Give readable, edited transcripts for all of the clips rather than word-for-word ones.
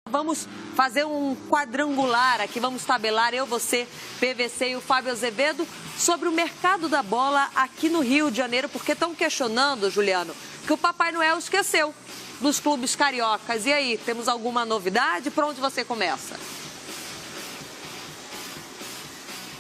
Vamos fazer um quadrangular aqui, vamos tabelar eu, você, PVC e o Fábio Azevedo sobre o mercado da bola aqui no Rio de Janeiro, porque estão questionando, Juliano, que o Papai Noel esqueceu dos clubes cariocas. E aí, temos alguma novidade? Por onde você começa?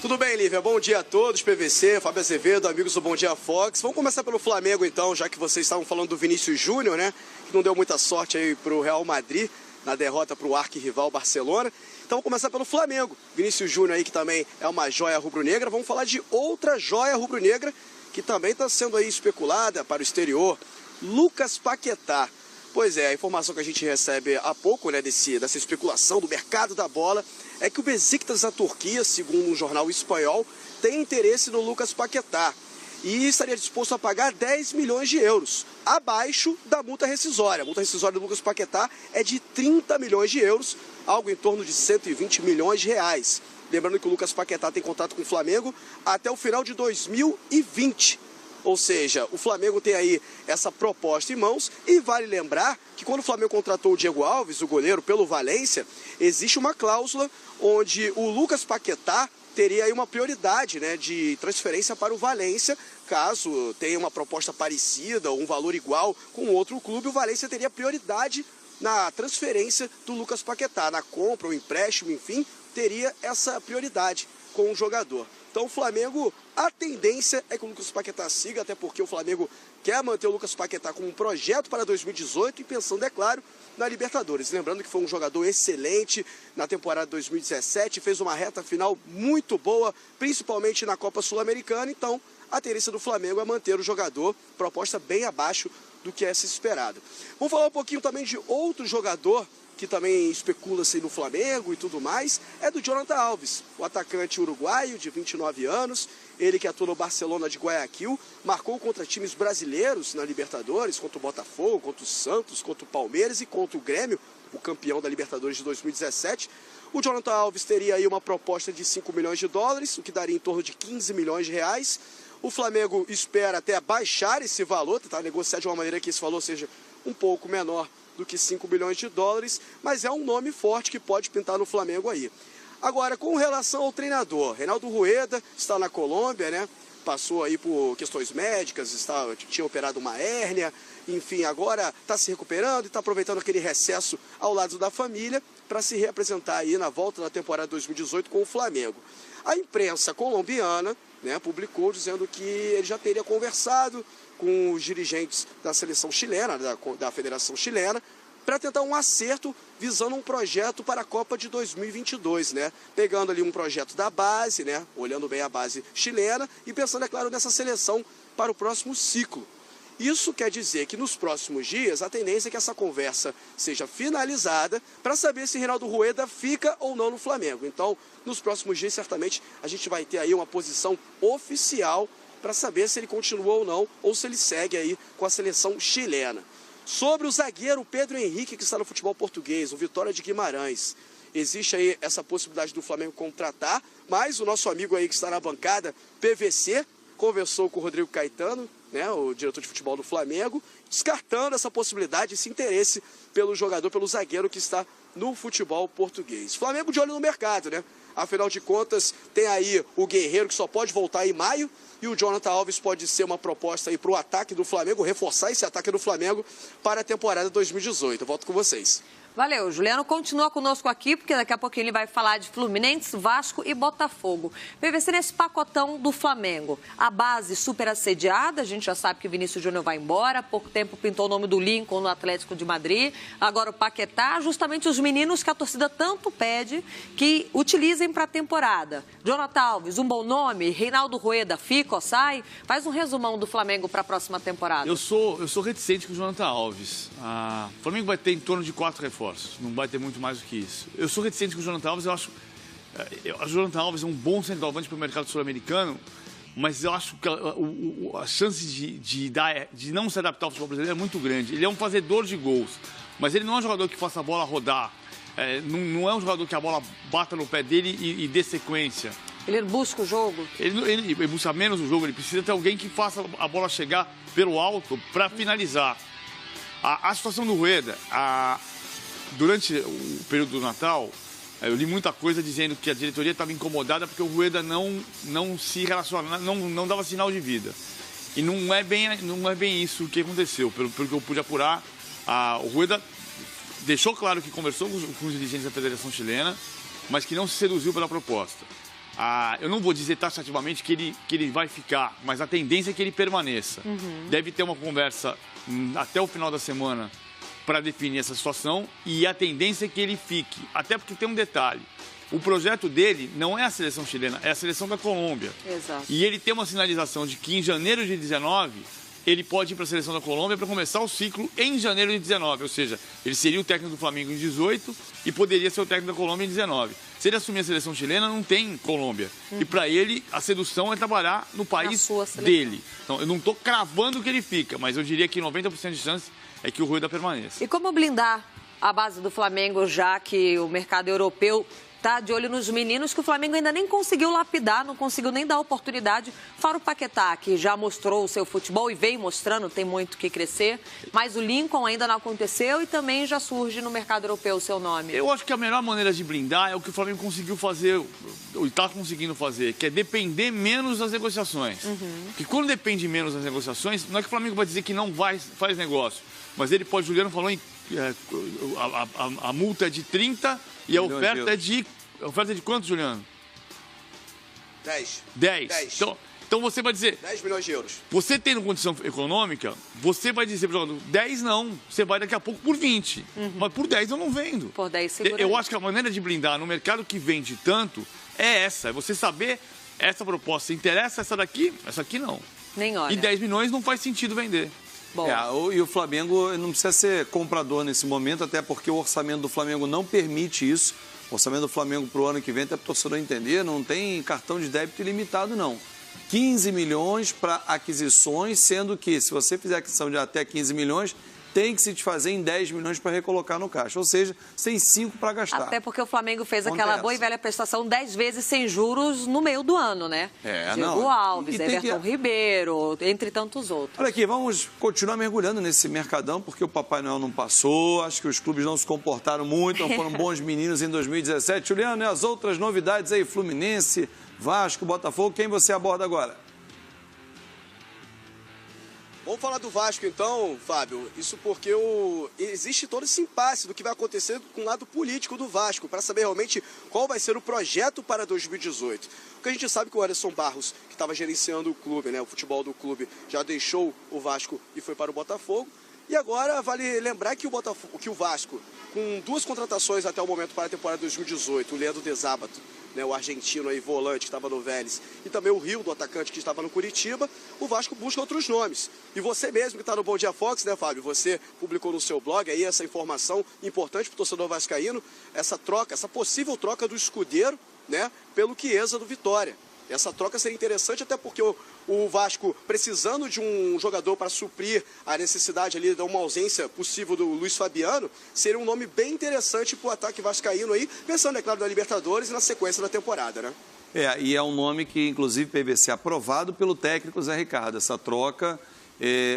Tudo bem, Lívia? Bom dia a todos, PVC, Fábio Azevedo, amigos do Bom Dia Fox. Vamos começar pelo Flamengo, então, já que vocês estavam falando do Vinícius Júnior, né? Que não deu muita sorte aí pro Real Madrid na derrota para o arquirrival Barcelona. Então vamos começar pelo Flamengo. Vinícius Júnior aí, que também é uma joia rubro-negra. Vamos falar de outra joia rubro-negra que também está sendo aí especulada para o exterior. Lucas Paquetá. Pois é, a informação que a gente recebe há pouco, né, dessa especulação do mercado da bola, é que o Besiktas da Turquia, segundo um jornal espanhol, tem interesse no Lucas Paquetá e estaria disposto a pagar 10 milhões de euros, abaixo da multa rescisória. A multa rescisória do Lucas Paquetá é de 30 milhões de euros, algo em torno de 120 milhões de reais. Lembrando que o Lucas Paquetá tem contrato com o Flamengo até o final de 2020. Ou seja, o Flamengo tem aí essa proposta em mãos e vale lembrar que quando o Flamengo contratou o Diego Alves, o goleiro, pelo Valência, existe uma cláusula onde o Lucas Paquetá teria aí uma prioridade, né, de transferência para o Valência. Caso tenha uma proposta parecida ou um valor igual com outro clube, o Valência teria prioridade na transferência do Lucas Paquetá, na compra ou empréstimo, enfim, teria essa prioridade com o jogador. Então o Flamengo, a tendência é que o Lucas Paquetá siga, até porque o Flamengo quer manter o Lucas Paquetá como um projeto para 2018 e pensando, é claro, na Libertadores. Lembrando que foi um jogador excelente na temporada 2017, fez uma reta final muito boa, principalmente na Copa Sul-Americana. Então a tendência do Flamengo é manter o jogador, proposta bem abaixo do que é se esperado. Vamos falar um pouquinho também de outro jogador que também especula-se no Flamengo e tudo mais, é do Jonathan Alves, o atacante uruguaio de 29 anos, ele que atua no Barcelona de Guayaquil, marcou contra times brasileiros na Libertadores, contra o Botafogo, contra o Santos, contra o Palmeiras e contra o Grêmio, o campeão da Libertadores de 2017. O Jonathan Alves teria aí uma proposta de 5 milhões de dólares, o que daria em torno de 15 milhões de reais. O Flamengo espera até baixar esse valor, tentar negociar de uma maneira que esse valor seja um pouco menor do que 5 milhões de dólares, mas é um nome forte que pode pintar no Flamengo aí. Agora, com relação ao treinador, Reinaldo Rueda está na Colômbia, né? Passou aí por questões médicas, tinha operado uma hérnia, enfim, agora está se recuperando e está aproveitando aquele recesso ao lado da família para se reapresentar aí na volta da temporada 2018 com o Flamengo. A imprensa colombiana, né, publicou dizendo que ele já teria conversado com os dirigentes da seleção chilena, da Federação Chilena, para tentar um acerto visando um projeto para a Copa de 2022, né? Pegando ali um projeto da base, né? Olhando bem a base chilena e pensando, é claro, nessa seleção para o próximo ciclo. Isso quer dizer que nos próximos dias a tendência é que essa conversa seja finalizada para saber se Reinaldo Rueda fica ou não no Flamengo. Então, nos próximos dias, certamente, a gente vai ter aí uma posição oficial para saber se ele continua ou não, ou se ele segue aí com a seleção chilena. Sobre o zagueiro Pedro Henrique, que está no futebol português, o Vitória de Guimarães. Existe aí essa possibilidade do Flamengo contratar, mas o nosso amigo aí que está na bancada, PVC, conversou com o Rodrigo Caetano, né, o diretor de futebol do Flamengo, descartando essa possibilidade, esse interesse pelo jogador, pelo zagueiro que está no futebol português. Flamengo de olho no mercado, né? Afinal de contas, tem aí o Guerreiro que só pode voltar em maio e o Jonathan Alves pode ser uma proposta aí para o ataque do Flamengo, reforçar esse ataque do Flamengo para a temporada 2018. Eu volto com vocês. Valeu, Juliano. Continua conosco aqui, porque daqui a pouquinho ele vai falar de Fluminense, Vasco e Botafogo. PVC, nesse pacotão do Flamengo, a base super assediada, a gente já sabe que o Vinícius Júnior vai embora, há pouco tempo pintou o nome do Lincoln no Atlético de Madrid, agora o Paquetá, justamente os meninos que a torcida tanto pede que utilizem para a temporada. Jonathan Alves, um bom nome, Reinaldo Rueda, fica ou sai? Faz um resumão do Flamengo para a próxima temporada. Eu sou reticente com o Jonathan Alves. O Flamengo vai ter em torno de 4 reforços. Não vai ter muito mais do que isso. Eu sou reticente com o Jonathan Alves. Eu acho que o Jonathan Alves é um bom centroavante para o mercado sul-americano, mas eu acho que a chance de não se adaptar ao futebol brasileiro é muito grande. Ele é um fazedor de gols, mas ele não é um jogador que faça a bola rodar. Não é um jogador que a bola bata no pé dele e dê sequência. Ele busca o jogo? Ele busca menos o jogo. Ele precisa ter alguém que faça a bola chegar pelo alto para finalizar. A situação do Rueda, durante o período do Natal, eu li muita coisa dizendo que a diretoria estava incomodada porque o Rueda não se relaciona, não dava sinal de vida. E não é bem isso que aconteceu, pelo que eu pude apurar. O Rueda deixou claro que conversou com os dirigentes da Federação Chilena, mas que não se seduziu pela proposta. Eu não vou dizer taxativamente que ele vai ficar, mas a tendência é que ele permaneça. Deve ter uma conversa até o final da semana para definir essa situação e a tendência é que ele fique. Até porque tem um detalhe. O projeto dele não é a seleção chilena, é a seleção da Colômbia. Exato. E ele tem uma sinalização de que em janeiro de 19 ele pode ir para a seleção da Colômbia para começar o ciclo em janeiro de 19. Ou seja, ele seria o técnico do Flamengo em 18 e poderia ser o técnico da Colômbia em 19. Se ele assumir a seleção chilena, não tem Colômbia. E para ele, a sedução é trabalhar no país dele. Então, eu não estou cravando que ele fica, mas eu diria que 90% de chance é que o Rueda permaneça. E como blindar a base do Flamengo, já que o mercado europeu está de olho nos meninos que o Flamengo ainda nem conseguiu lapidar, não conseguiu nem dar oportunidade. Fora o Paquetá, que já mostrou o seu futebol e vem mostrando, tem muito que crescer. Mas o Lincoln ainda não aconteceu e também já surge no mercado europeu o seu nome. Eu acho que a melhor maneira de blindar é o que o Flamengo conseguiu fazer, ou está conseguindo fazer, que é depender menos das negociações. Porque quando depende menos das negociações, não é que o Flamengo vai dizer que não faz negócio, mas ele pode, Juliano falou, a multa é de 30 e a oferta é de... A oferta é de quanto, Juliano? 10. Então você vai dizer... 10 milhões de euros. Você tendo condição econômica, você vai dizer para o jogador, 10 não, você vai daqui a pouco por 20. Mas por 10 eu não vendo. Por 10 segura. Eu acho que a maneira de blindar no mercado que vende tanto é essa. É você saber, essa proposta interessa, essa aqui não. Nem olha. E 10 milhões não faz sentido vender. E o Flamengo não precisa ser comprador nesse momento, até porque o orçamento do Flamengo não permite isso. O orçamento do Flamengo para o ano que vem, até para o torcedor entender, não tem cartão de débito ilimitado, não. 15 milhões para aquisições, sendo que se você fizer aquisição de até 15 milhões, tem que se desfazer em 10 milhões para recolocar no caixa. Ou seja, você tem 5 para gastar. Até porque o Flamengo fez aquela boa e velha prestação 10 vezes sem juros no meio do ano, né? Diego Alves, Everton Ribeiro, entre tantos outros. Olha aqui, vamos continuar mergulhando nesse mercadão, porque o Papai Noel não passou, acho que os clubes não se comportaram muito, não foram bons meninos em 2017. Juliano, e as outras novidades aí, Fluminense, Vasco, Botafogo, quem você aborda agora? Vamos falar do Vasco então, Fábio. Isso porque existe todo esse impasse do que vai acontecer com o lado político do Vasco, para saber realmente qual vai ser o projeto para 2018. Porque a gente sabe que o Anderson Barros, que estava gerenciando o clube, né, o futebol do clube, já deixou o Vasco e foi para o Botafogo. E agora vale lembrar que o Vasco, com 2 contratações até o momento para a temporada 2018, o Leandro De Zárate, né, o argentino aí, volante, que estava no Vélez, e também o Rio, do atacante, que estava no Curitiba, o Vasco busca outros nomes. E você mesmo que está no Bom Dia Fox, né, Fábio? Você publicou no seu blog aí essa informação importante para o torcedor vascaíno, essa possível troca do Scudeiro, né, pelo Chiesa do Vitória. Essa troca seria interessante até porque o Vasco, precisando de um jogador para suprir a necessidade ali de uma ausência possível do Luiz Fabiano, seria um nome bem interessante para o ataque vascaíno aí, pensando, é claro, na Libertadores e na sequência da temporada, né? E é um nome que, inclusive, PVC aprovado pelo técnico Zé Ricardo. Essa troca,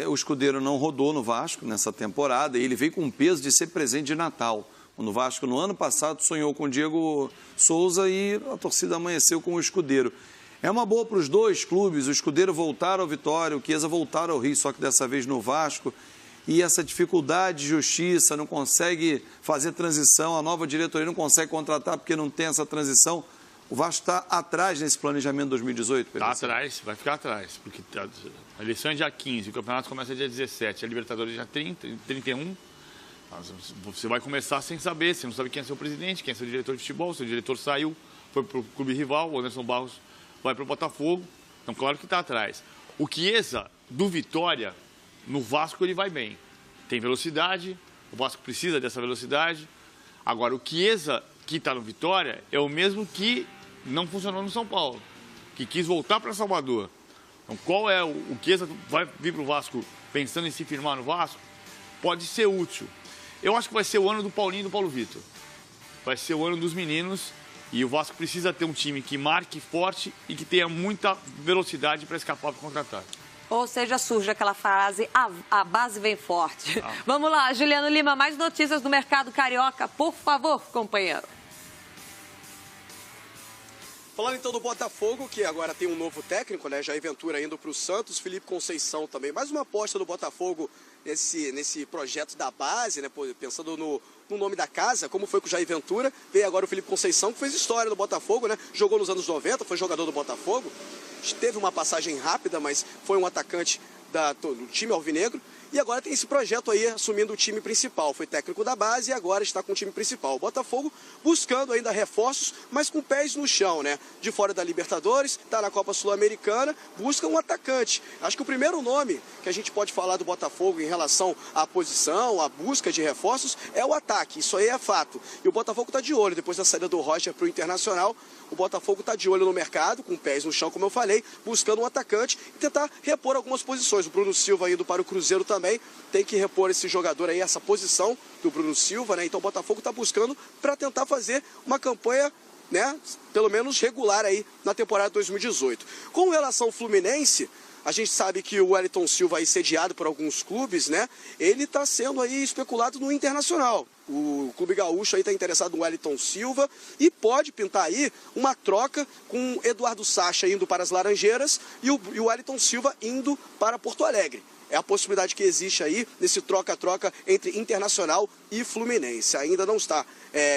o Scudeiro não rodou no Vasco nessa temporada e ele veio com o peso de ser presente de Natal. Quando o Vasco, no ano passado, sonhou com o Diego Souza e a torcida amanheceu com o Scudeiro. É uma boa para os dois clubes, o Scudeiro voltar ao Vitória, o Chiesa voltar ao Rio, só que dessa vez no Vasco. E essa dificuldade de justiça, não consegue fazer transição, a nova diretoria não consegue contratar porque não tem essa transição. O Vasco está atrás nesse planejamento de 2018, Pedro? Está atrás, vai ficar atrás, porque a eleição é dia 15, o campeonato começa dia 17, a Libertadores dia 30, 31. Você vai começar sem saber, você não sabe quem é seu presidente, quem é seu diretor de futebol, seu diretor saiu, foi para o clube rival, o Anderson Barros vai para o Botafogo, então claro que está atrás. O Chiesa, do Vitória, no Vasco ele vai bem. Tem velocidade, o Vasco precisa dessa velocidade. Agora, o Chiesa, que está no Vitória, é o mesmo que não funcionou no São Paulo, que quis voltar para Salvador. Então, qual é o Chiesa vai vir para o Vasco pensando em se firmar no Vasco? Pode ser útil. Eu acho que vai ser o ano do Paulinho e do Paulo Vitor. Vai ser o ano dos meninos. E o Vasco precisa ter um time que marque forte e que tenha muita velocidade para escapar do contra-ataque. Ou seja, surge aquela frase, a base vem forte. Vamos lá, Juliano Lima, mais notícias do mercado carioca, por favor, companheiro. Falando então do Botafogo, que agora tem um novo técnico, né? Jair Ventura indo para o Santos, Felipe Conceição também. Mais uma aposta do Botafogo nesse projeto da base, né? Pensando no nome da casa, como foi com o Jair Ventura. Veio agora o Felipe Conceição, que fez história do Botafogo, né? Jogou nos anos 90, foi jogador do Botafogo. Teve uma passagem rápida, mas foi um atacante do time alvinegro. E agora tem esse projeto aí assumindo o time principal. Foi técnico da base e agora está com o time principal. O Botafogo buscando ainda reforços, mas com pés no chão, né? De fora da Libertadores, está na Copa Sul-Americana, busca um atacante. Acho que o primeiro nome que a gente pode falar do Botafogo em relação à posição, à busca de reforços, é o ataque. Isso aí é fato. E o Botafogo está de olho, depois da saída do Roger para o Internacional, o Botafogo está de olho no mercado, com pés no chão, como eu falei, buscando um atacante e tentar repor algumas posições. O Bruno Silva indo para o Cruzeiro também, tem que repor esse jogador aí, essa posição do Bruno Silva, né? Então o Botafogo está buscando para tentar fazer uma campanha, né, pelo menos regular aí na temporada 2018. Com relação ao Fluminense, a gente sabe que o Wellington Silva, aí sediado por alguns clubes, né? Ele está sendo aí especulado no Internacional. O Clube Gaúcho aí está interessado no Wellington Silva e pode pintar aí uma troca com Eduardo Sacha indo para as Laranjeiras e o Wellington Silva indo para Porto Alegre. É a possibilidade que existe aí nesse troca-troca entre Internacional e Fluminense. Ainda não está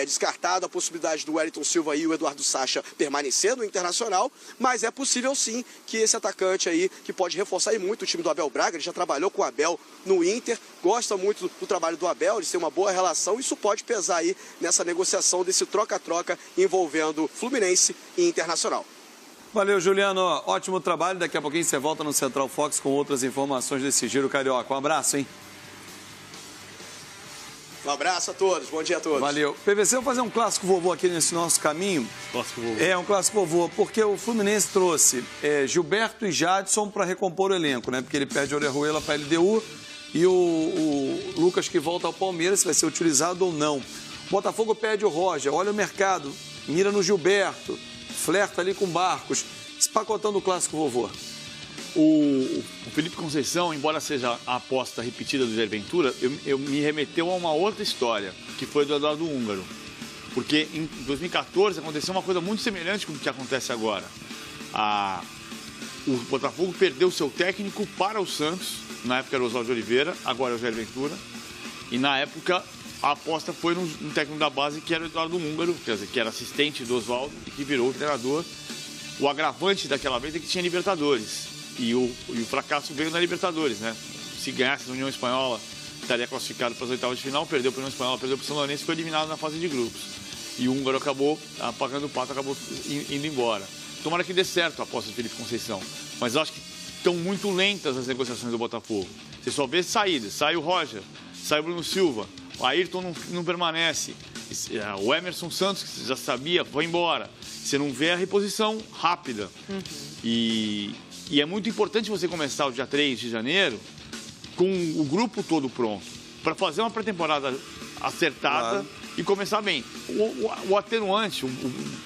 descartada a possibilidade do Wellington Silva e o Eduardo Sacha permanecer no Internacional, mas é possível sim que esse atacante aí, que pode reforçar aí muito o time do Abel Braga, ele já trabalhou com o Abel no Inter, gosta muito do trabalho do Abel, eles têm uma boa relação, isso pode pesar aí nessa negociação desse troca-troca envolvendo Fluminense e Internacional. Valeu, Juliano. Ótimo trabalho. Daqui a pouquinho você volta no Central Fox com outras informações desse Giro Carioca. Um abraço, hein? Um abraço a todos. Bom dia a todos. Valeu. PVC, eu vou fazer um clássico vovô aqui nesse nosso caminho. Clássico vovô. É, um clássico vovô, porque o Fluminense trouxe Gilberto e Jadson para recompor o elenco, né? Porque ele perde o Orejuela para a LDU e o Lucas que volta ao Palmeiras, se vai ser utilizado ou não. O Botafogo perde o Roger. Olha o mercado. Mira no Gilberto. Flerta ali com Barcos, espacotando o clássico vovô. O Felipe Conceição, embora seja a aposta repetida do Jair Ventura, eu me remeteu a uma outra história, que foi do Eduardo Húngaro. Porque em 2014 aconteceu uma coisa muito semelhante com o que acontece agora. O Botafogo perdeu seu técnico para o Santos, na época era o Oswaldo de Oliveira, agora é o Jair Ventura, e na época a aposta foi no técnico da base, que era o Eduardo Húngaro, quer dizer, que era assistente do Oswaldo e que virou o treinador. O agravante daquela vez é que tinha Libertadores. E o fracasso veio na Libertadores, né? Se ganhasse na União Espanhola, estaria classificado para as oitavas de final, perdeu para a União Espanhola, perdeu para o São Lourenço e foi eliminado na fase de grupos. E o Húngaro acabou pagando o pato, acabou indo embora. Tomara que dê certo a aposta do Felipe Conceição. Mas eu acho que estão muito lentas as negociações do Botafogo. Você só vê saídas. Sai o Roger, sai o Bruno Silva. O Ayrton não permanece. O Emerson Santos, que já sabia, foi embora. Você não vê a reposição rápida. Uhum. E é muito importante você começar o dia 3 de janeiro com o grupo todo pronto, para fazer uma pré-temporada acertada, claro, e começar bem. O atenuante, o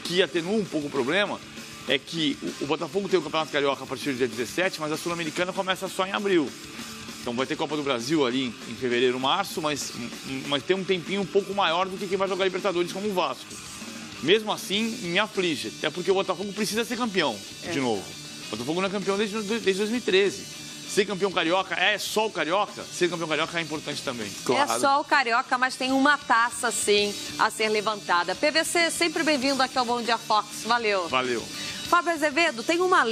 que atenua um pouco o problema, é que o Botafogo tem o Campeonato Carioca a partir do dia 17, mas a Sul-Americana começa só em abril. Então vai ter Copa do Brasil ali em fevereiro, março, mas tem um tempinho um pouco maior do que quem vai jogar Libertadores, como o Vasco. Mesmo assim, me aflige, até porque o Botafogo precisa ser campeão de novo. O Botafogo não é campeão desde 2013. Ser campeão carioca é só o carioca? Ser campeão carioca é importante também. Claro. É só o carioca, mas tem uma taça, sim, a ser levantada. PVC, sempre bem-vindo aqui ao Bom Dia Fox. Valeu. Valeu. Fábio Azevedo, tem uma lei